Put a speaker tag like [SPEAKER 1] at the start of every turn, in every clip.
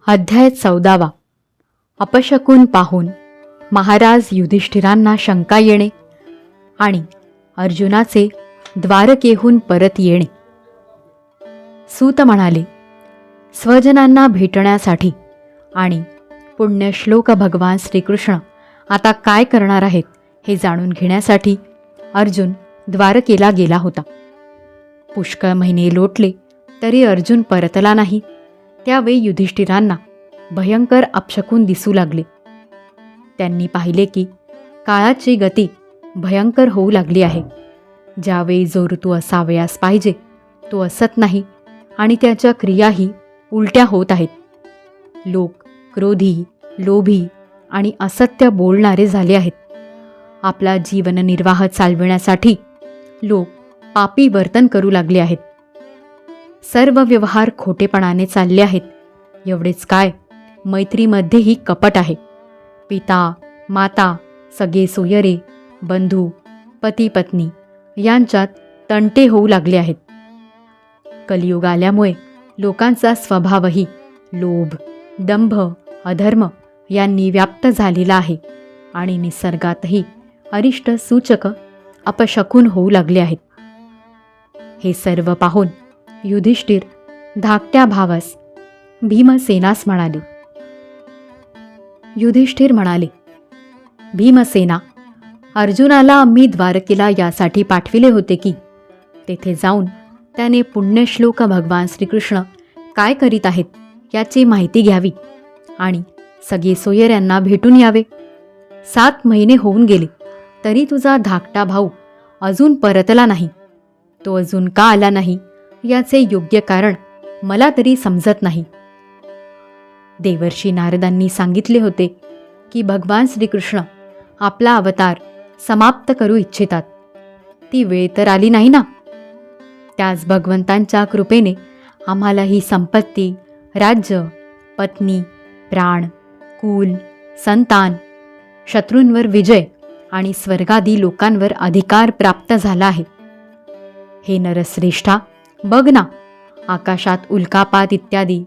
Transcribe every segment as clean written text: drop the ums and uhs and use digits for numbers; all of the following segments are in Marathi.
[SPEAKER 1] अध्याय 14. अपशकुन पाहून महाराज युधिष्ठिरांना शंका येणे आणि अर्जुनाचे द्वारकेहून परत येणे. सूत म्हणाले, स्वजनांना भेटण्यासाठी आणि पुण्यश्लोक भगवान श्रीकृष्ण आता काय करणार आहेत हे जाणून घेण्यासाठी अर्जुन द्वारकेला गेला होता. पुष्कळ महिने लोटले तरी अर्जुन परतला नाही. त्यावेळी युधिष्ठिरांना भयंकर अपशकुन दिसू लागले. त्यांनी पाहिले की काळाची गती भयंकर होऊ लागली आहे. ज्यावेळी जो ऋतू असावयास पाहिजे तो असत नाही आणि त्याच्या क्रियाही उलट्या होत आहेत. लोक क्रोधी, लोभी आणि असत्य बोलणारे झाले आहेत. आपला जीवननिर्वाह चालविण्यासाठी लोक पापी वर्तन करू लागले आहेत. सर्व व्यवहार खोटेपणाने चालले आहेत. एवढेच काय, मैत्रीमध्येही कपट आहे. पिता, माता, सगळे सोयरे, बंधू, पती पत्नी यांच्यात तंटे होऊ लागले आहेत. कलियुग आल्यामुळे लोकांचा स्वभावही लोभ, दंभ, अधर्म यांनी व्याप्त झालेला आहे आणि निसर्गातही अरिष्ट सूचक अपशकुन होऊ लागले आहेत. हे सर्व पाहून युधिष्ठिर धाकट्या भावास भीमसेनास म्हणाले. युधिष्ठिर म्हणाले, भीमसेना, अर्जुनाला आम्ही द्वारकेला यासाठी पाठविले होते की तेथे जाऊन त्याने पुण्यश्लोक भगवान श्रीकृष्ण काय करीत आहेत याची माहिती घ्यावी आणि सगळे सोयऱ्यांना भेटून यावे. 7 महिने होऊन गेले तरी तुझा धाकटा भाऊ अजून परतला नाही. तो अजून का आला नाही याचे योग्य कारण मला तरी समजत नाही. देवर्षी नारदांनी सांगितले होते की भगवान श्रीकृष्ण आपला अवतार समाप्त करू इच्छितात. ती वेळ तर आली नाही ना. त्याच भगवंतांच्या कृपेने आम्हाला ही संपत्ती, राज्य, पत्नी, प्राण, कुल, संतान, शत्रूंवर विजय आणि स्वर्गादी लोकांवर अधिकार प्राप्त झाला आहे. हे नरश्रेष्ठा, बघ ना, आकाशात उल्कापात इत्यादी,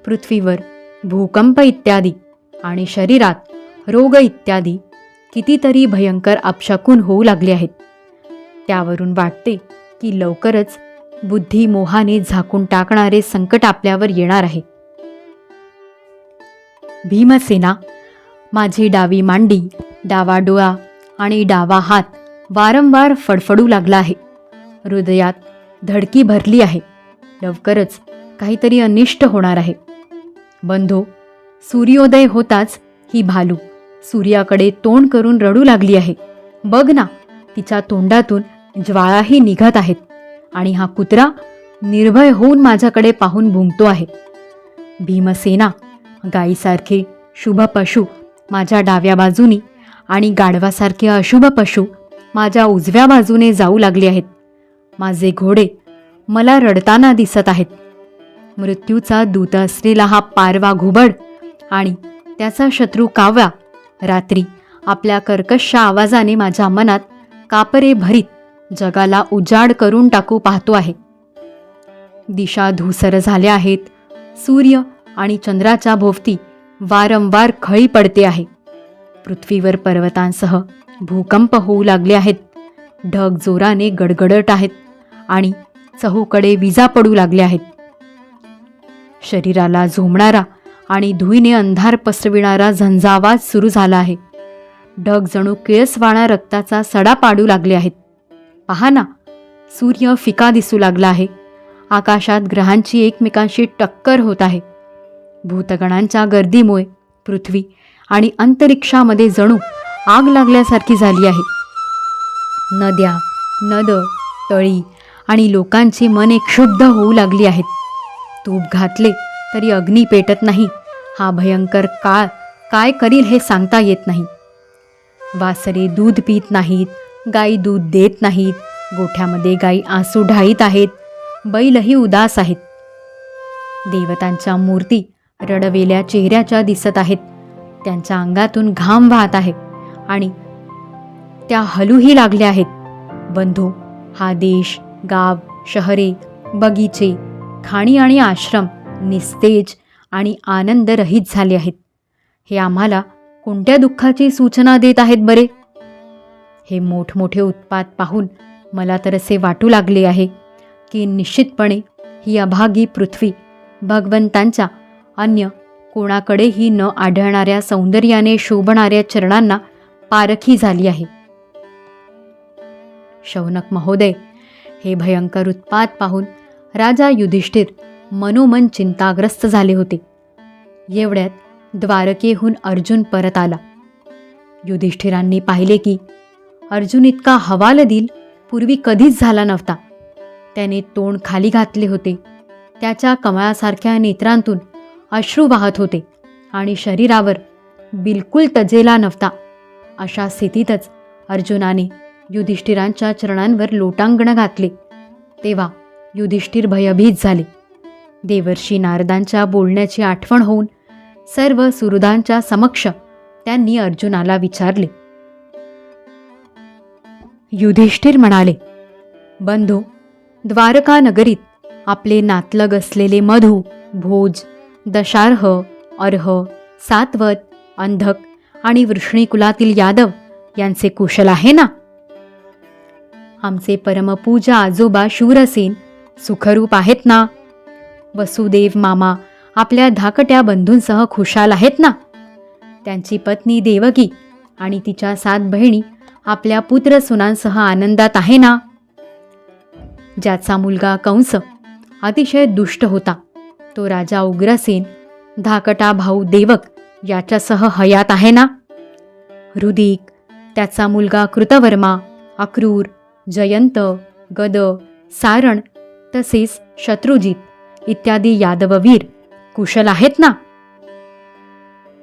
[SPEAKER 1] पृथ्वीवर भूकंप इत्यादी आणि शरीरात रोग इत्यादी कितीतरी भयंकर अपशकुन होऊ लागले आहेत. त्यावरून वाटते की लवकरच बुद्धी मोहाने झाकून टाकणारे संकट आपल्यावर येणार आहे. भीमसेना, माझी डावी मांडी, डावा डोळा आणि डावा हात वारंवार फडफडू लागला आहे. हृदयात धडकी भरली आहे. लवकरच काहीतरी अनिष्ट होणार आहे. बंधो, सूर्योदय होताच ही भालू सूर्याकडे तोंड करून रडू लागली आहे. बघ ना, तिच्या तोंडातून ज्वाळाही निघत आहेत आणि हा कुत्रा निर्भय होऊन माझ्याकडे पाहून भुंकतो आहे. भीमसेना, गायीसारखे शुभ पशु माझ्या डाव्या बाजूनी आणि गाढवासारखे अशुभ पशु माझ्या उजव्या बाजूने जाऊ लागले आहेत. माझे घोडे मला रडताना दिसत आहेत. मृत्यूचा दूत असलेला हा पारवा घुबड आणि त्याचा शत्रू कावळा रात्री आपल्या कर्कश आवाजाने माझ्या मनात कापरे भरीत जगाला उजाड करून टाकू पाहतो आहे. दिशा धूसर झाल्या आहेत. सूर्य आणि चंद्राच्या भोवती वारंवार खळी पडते आहे. पृथ्वीवर पर्वतांसह भूकंप होऊ लागले आहेत. ढग जोराने गडगडत आहेत आणि चहूकडे विजा पडू लागल्या आहेत. शरीराला झोंबणारा आणि धुईने अंधार पसरविणारा झंझावाज सुरू झाला आहे. ढग जणू केळसवाणा रक्ताचा सडा पाडू लागले आहेत. पहा ना, सूर्य फिका दिसू लागला आहे. आकाशात ग्रहांची एकमेकांशी टक्कर होत आहे. भूतगणांच्या गर्दीमुळे पृथ्वी आणि अंतरिक्षामध्ये जणू आग लागल्यासारखी झाली आहे. नद्या, नद, तळी आणि लोकांची मने क्षुब्ध होऊ लागली आहेत. तूप घातले तरी अग्नी पेटत नाही. हा भयंकर काळ काय करील हे सांगता येत नाही. वासरे दूध पीत नाहीत, गायी दूध देत नाहीत, गोठ्यामध्ये गायी आंसू ढाळीत आहेत, बैलही उदास आहेत. देवतांच्या मूर्ती रडवेल्या चेहऱ्याच्या दिसत आहेत. त्यांच्या अंगातून घाम वाहत आहे आणि त्या हलूही लागल्या आहेत. बंधू, हा देश, गाव, शहरे, बगीचे, खाणी आणि आश्रम निस्तेज आणि आनंदरहित झाले आहेत. हे आम्हाला कोणत्या दुःखाची सूचना देत आहेत बरे? हे मोठमोठे उत्पात पाहून मला तर असे वाटू लागले आहे की निश्चितपणे ही अभागी पृथ्वी भगवंतांच्या अन्य कोणाकडेही न आढळणाऱ्या सौंदर्याने शोभणाऱ्या चरणांना पारखी झाली आहे. शौनक महोदय, हे भयंकर उत्पात पाहून राजा युधिष्ठिर मनोमन चिंताग्रस्त झाले होते. एवढ्यात द्वारकेहून अर्जुन परत आला. युधिष्ठिरांनी पाहिले की अर्जुन इतका हवालदिल पूर्वी कधीच झाला नव्हता. त्याने तोंड खाली घातले होते. त्याच्या कमळासारख्या नेत्रांतून अश्रू वाहत होते आणि शरीरावर बिलकुल तजेला नव्हता. अशा स्थितीतच अर्जुनाने युधिष्ठिरांच्या चरणांवर लोटांगण घातले. तेव्हा युधिष्ठिर भयभीत झाले. देवर्षी नारदांच्या बोलण्याची आठवण होऊन सर्व सुहृदांच्या समक्ष त्यांनी अर्जुनाला विचारले. युधिष्ठिर म्हणाले, बंधू, द्वारका नगरीत आपले नातलग असलेले मधु, भोज, दशार्ह, अर्ह, सात्वत, अंधक आणि वृष्णी कुलातील यादव यांचे कुशल आहे ना? आमचे परमपूजा आजोबा शूरसेन सुखरूप आहेत ना? वसुदेव मामा आपल्या धाकट्या बंधूंसह खुशाल आहेत ना? त्यांची पत्नी देवकी आणि तिच्या 7 बहिणी आपल्या पुत्रसुनांसह आनंदात आहे ना? ज्याचा मुलगा कंस अतिशय दुष्ट होता तो राजा उग्रसेन धाकटा भाऊ देवक याच्यासह हयात आहे ना? हृदिक, त्याचा मुलगा कृतवर्मा, अक्रूर, जयंत, गद, सारण तसेच शत्रुजित इत्यादी यादववीर कुशल आहेत ना?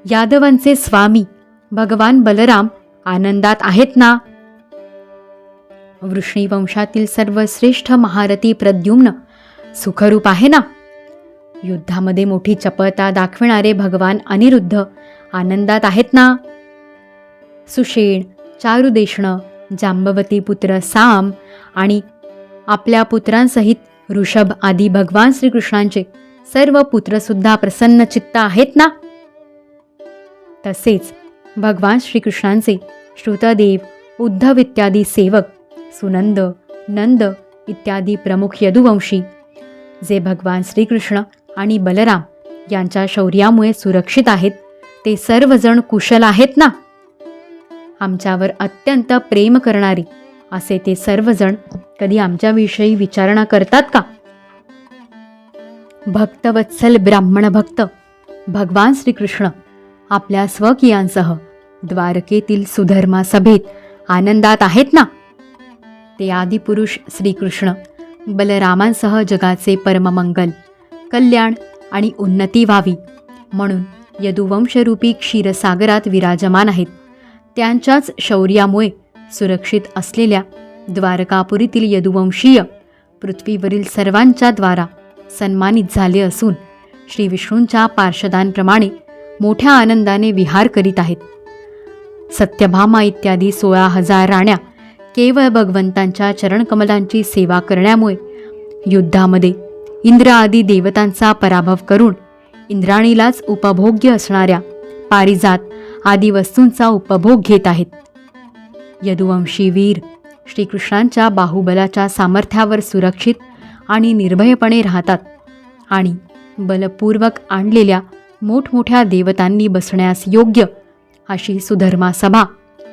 [SPEAKER 1] यादवांचे स्वामी भगवान बलराम आनंदात आहेत ना? वृष्णी वंशातील सर्वश्रेष्ठ महारथी प्रद्युम्न सुखरूप आहे ना? युद्धामध्ये मोठी चपळता दाखविणारे भगवान अनिरुद्ध आनंदात आहेत ना? सुषेण, चारुदेष्ण, जांबवती पुत्र साम आणि आपल्या पुत्रांसहित ऋषभ आदी भगवान श्रीकृष्णांचे सर्व पुत्रसुद्धा प्रसन्नचित्त आहेत ना? तसेच भगवान श्रीकृष्णांचे श्रुतदेव, उद्धव इत्यादी सेवक, सुनंद, नंद इत्यादी प्रमुख यदुवंशी जे भगवान श्रीकृष्ण आणि बलराम यांच्या शौर्यामुळे सुरक्षित आहेत, ते सर्वजण कुशल आहेत ना? आमच्यावर अत्यंत प्रेम करणारे असे ते सर्वजण कधी आमच्याविषयी विचारणा करतात का? भक्तवत्सल ब्राह्मण भक्त भगवान श्रीकृष्ण आपल्या स्वकीयांसह द्वारकेतील सुधर्मा सभेत आनंदात आहेत ना? ते आदिपुरुष श्रीकृष्ण बलरामांसह जगाचे परममंगल, कल्याण आणि उन्नती व्हावी म्हणून यदुवंशरूपी क्षीरसागरात विराजमान आहेत. त्यांच्याच शौर्यामुळे सुरक्षित असलेल्या द्वारकापुरीतील यदुवंशीय पृथ्वीवरील सर्वांच्या द्वारा सन्मानित झाले असून श्री विष्णूंच्या पार्षदांप्रमाणे मोठ्या आनंदाने विहार करीत आहेत. सत्यभामा इत्यादी 16,000 राण्या केवळ भगवंतांच्या चरणकमलांची सेवा करण्यामुळे युद्धामध्ये इंद्र आदी देवतांचा पराभव करून इंद्राणीलाच उपभोग्य असणाऱ्या पारिजात आदी वस्तूंचा उपभोग घेत आहेत. यदुवंशी वीर श्रीकृष्णांच्या बाहुबलाच्या सामर्थ्यावर सुरक्षित आणि निर्भयपणे राहतात आणि बलपूर्वक आणलेल्या मोठमोठ्या देवतांनी बसण्यास योग्य अशी सुधर्मा सभा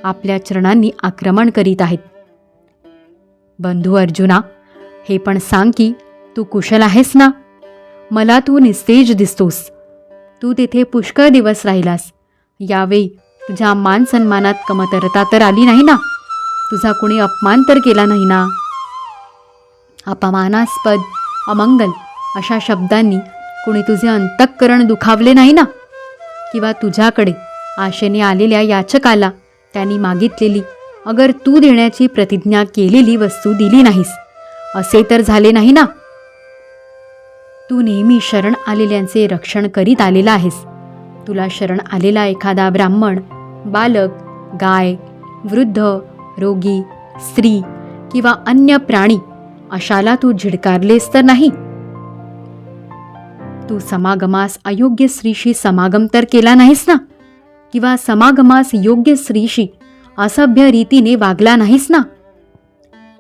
[SPEAKER 1] आपल्या चरणांनी आक्रमण करीत आहेत. बंधू अर्जुना, हे पण सांग की तू कुशल आहेस ना? मला तू निस्तेज दिसतोस. तू तिथे पुष्कळ दिवस राहिलास. यावेळी तुझ्या मान सन्मानात कमतरता तर आली नाही ना? तुझा कोणी अपमान तर केला नाही ना? अपमानास्पद, अमंगल अशा शब्दांनी कोणी तुझे अंतःकरण दुखावले नाही ना? किंवा तुझ्याकडे आशेने आलेल्या याचकाला त्यांनी मागितलेली अगर तू देण्याची प्रतिज्ञा केलेली वस्तू दिली नाहीस असे तर झाले नाही ना? तू नेहमी शरण आलेल्यांचे रक्षण करीत आलेला आहेस. तुला शरण आलेला एखादा ब्राह्मण, बालक, गाय, वृद्ध, रोगी, स्त्री किंवा अन्य प्राणी अशाला तू झिडकारलेस तर नाही? तू समागमास अयोग्य स्त्रीशी समागम तर केला नाहीस ना? किंवा समागमास योग्य स्त्रीशी असभ्य रीतीने वागला नाहीस ना?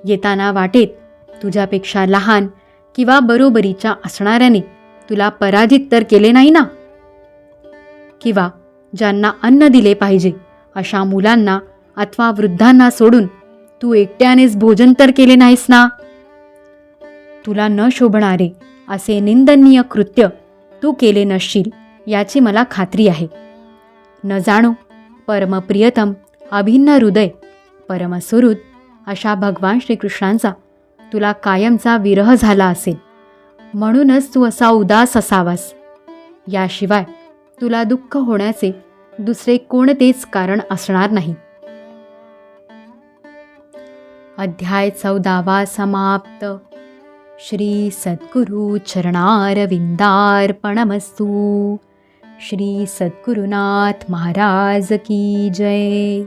[SPEAKER 1] येताना वाटेत तुझ्यापेक्षा लहान किंवा बरोबरीच्या असणाऱ्याने तुला पराजित तर केले नाही ना? किंवा ज्यांना अन्न दिले पाहिजे अशा मुलांना अथवा वृद्धांना सोडून तू एकट्यानेच भोजन तर केले नाहीस ना? तुला न शोभणारे असे निंदनीय कृत्य तू केले नसशील याची मला खात्री आहे. न जाणो परमप्रियतम अभिन्न हृदय परमसुहृद अशा भगवान श्रीकृष्णांचा तुला कायमचा विरह झाला असेल, म्हणूनच तू असा उदास असावास. याशिवाय तुला दुःख होण्याचे दुसरे कोणतेच कारण असणार नाही. अध्याय 14 समाप्त. श्री सद्गुरु चरणारविंदार्पणमस्तु. श्री सद्गुरुनाथ महाराज की जय.